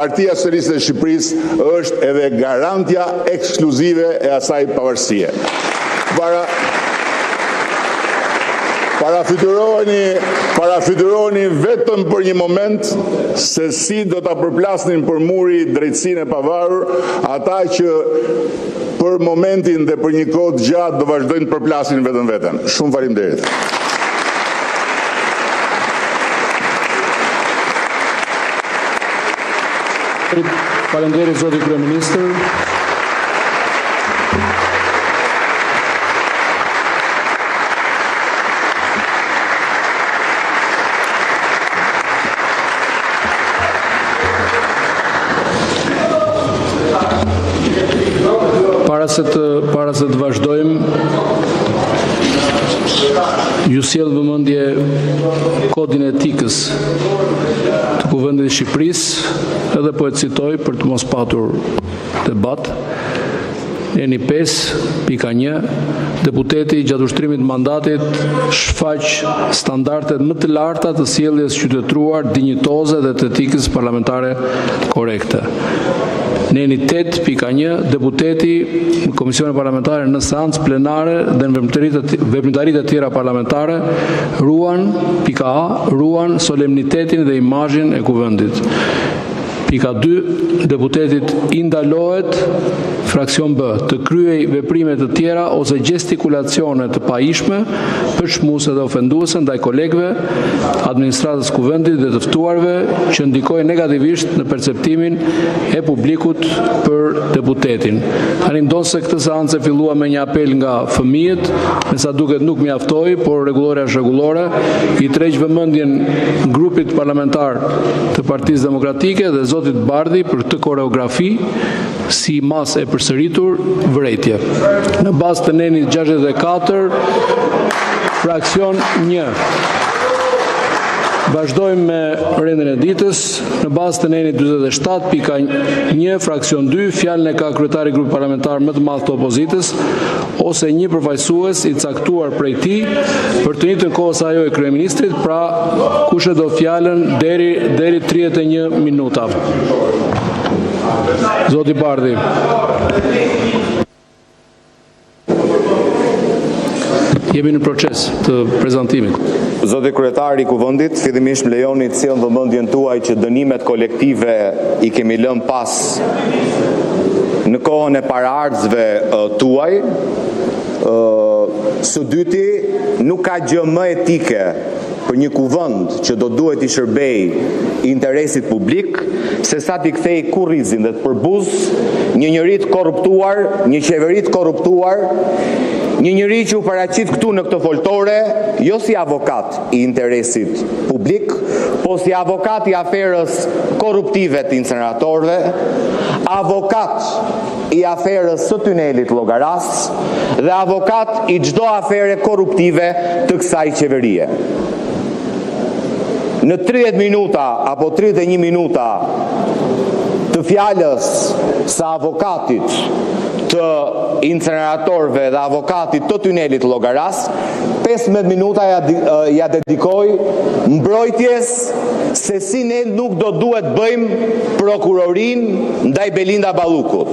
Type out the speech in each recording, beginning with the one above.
Partia Socialiste e Shqipërisë është edhe garantja ekskluzive e asaj pavarësie. Parafytyroni vetëm për një moment se si do ta përplasnin për muri drejtësinë e pavarur ata që për momentin dhe për një kohë të gjatë do vazhdojnë të përplasin veten. Shumë faleminderit. Faleminderit zoti kryeministër. Para se të vazhdojmë, ju sjell vëmendje kodin e etikës të Kuvendit të Shqipërisë, edhe po e citoj për të mos patur debat. Eni 5.1 Deputeti gjatë ushtrimit të mandatit shfaq standardet më të larta të sjelljes qytetëruar, dinjitoze dhe të etikës parlamentare korekte. Në eni 8.1 Deputeti në Komisionin Parlamentare në seancë plenare dhe në veprimtaritë e tjera parlamentare ruan solemnitetin dhe imazhin e Kuvendit. Pika 2, deputetit i ndalohet, fraksion B, të kryej veprime të tjera ose gestikulacione të pajishme, përshmuese dhe ofenduese ndaj kolegëve, administratës Kuvendit dhe të ftuarve që ndikojnë negativisht në perceptimin e publikut për deputetin. Tani ndonë këtë seancë fillua me një apel nga fëmijët, me sa duket nuk mjaftoi, por rregullore është rregullore, i tregj vëmendjen grupit parlamentar të Partisë Demokratike dhe zotit Bardhi për këtë koreografi si mas e përsëritur vërejtje. Në bazë të nenit 64, fraksion 1. Vazhdojmë me rendin e ditës. Në bazë të nenit 47.1, fraksion 2, fjalën e ka kryetari i grupit parlamentar më të madh të opozitës ose një përfaqësues i caktuar prej tij për të njëjtën kohë sa ajo e kryeministrit, pra kush e do fjalën deri 31 minuta. Zoti Bardhi. Jemi në proces të prezantimit. Zoti kryetari i Kuvendit, fillimisht më lejoni të sjell vëmendjen tuaj që dënimet kolektive i kemi lënë pas në kohën e paraardhësve tuaj. Së dyti, nuk ka gjë më etike për një kuvend që do duhet i shërbej interesit publik, se sa t'i kthej kurrizin dhe të përbuz një njeri të korruptuar, një qeveri të korruptuar, një njeri që u paraqit këtu në këtë foltore, jo si avokat i interesit publik, po si avokat i aferës korruptive të inceneratorëve, avokat i aferës së tunelit Llogaras dhe avokat i çdo afere korruptive të kësaj qeverie. Në 30 minuta apo 31 minuta të fjalës së avokatit të inceneratorëve dhe avokatit të tunelit Llogaras, 15 minuta ja dedikoj mbrojtjes se si ne nuk do duhet bëjmë prokurorin ndaj Belinda Ballukut.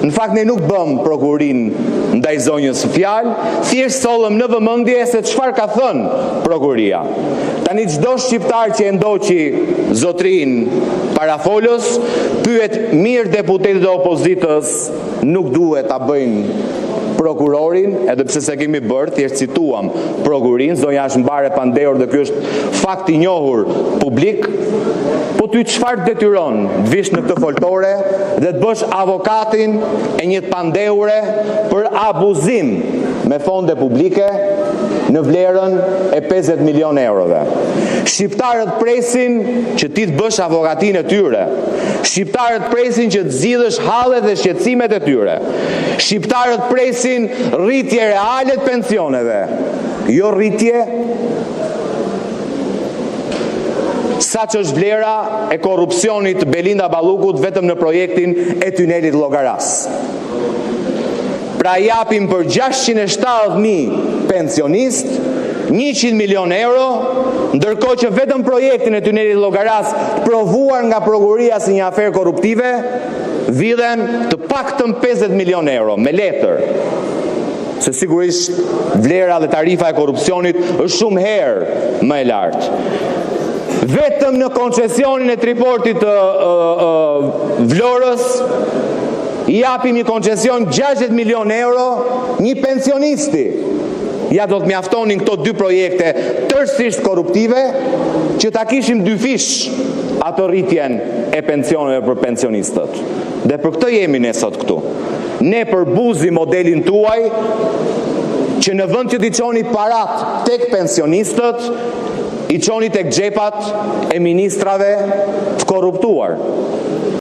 Në fakt ne nuk bëm prokurorin ndaj zonjës së fjalë, thjesht sollëm në vëmendje se çfarë ka thënë prokuroria. Tani çdo shqiptar që e ndoqi zotrin para folës, pyet mirë deputetët e opozitës, nuk duhet ta bëjnë prokurorin, edhe pse se kemi bërë, thjesht cituam prokurorin, zonja është Mbare Pandeur dhe ky është fakt i njohur publik, po ty çfarë detyron të vish në këtë foltore dhe të bësh avokatin e një pandeure për abuzim me fonde publike në vlerën e 50 milion eurove. Shqiptarët presin që ti të bësh avokatin e tyre. Shqiptarët presin që të zgjidhësh hallet dhe shqetësimet e tyre. Shqiptarët presin rritje reale të pensioneve, jo rritje saq është vlera e korrupsionit Belinda Ballukut vetëm në projektin e tunelit Llogaras. Pra japim për 670.000 pensionist 100 milion euro, ndërkohë që vetëm projektin e tunelit Llogaras, provuar nga prokuroria si një aferë korruptive, vidhen të paktën 50 milion euro me letër. Se sigurisht vlera dhe tarifa e korrupsionit është shumë herë më e lartë. Vetëm në koncesionin e triportit të Vlorës i japim një koncesion 60 milion euro një pensionisti. Ja do të mjaftonin këto dy projekte tërësisht korruptive që ta kishim dy fish ato rritjen e pensioneve për pensionistët. Dhe për këtë jemi ne sot këtu. Ne përbuzi modelin tuaj që në vend që t'i çoni parat tek pensionistët, i çoni tek xhepat e ministrave të korruptuar.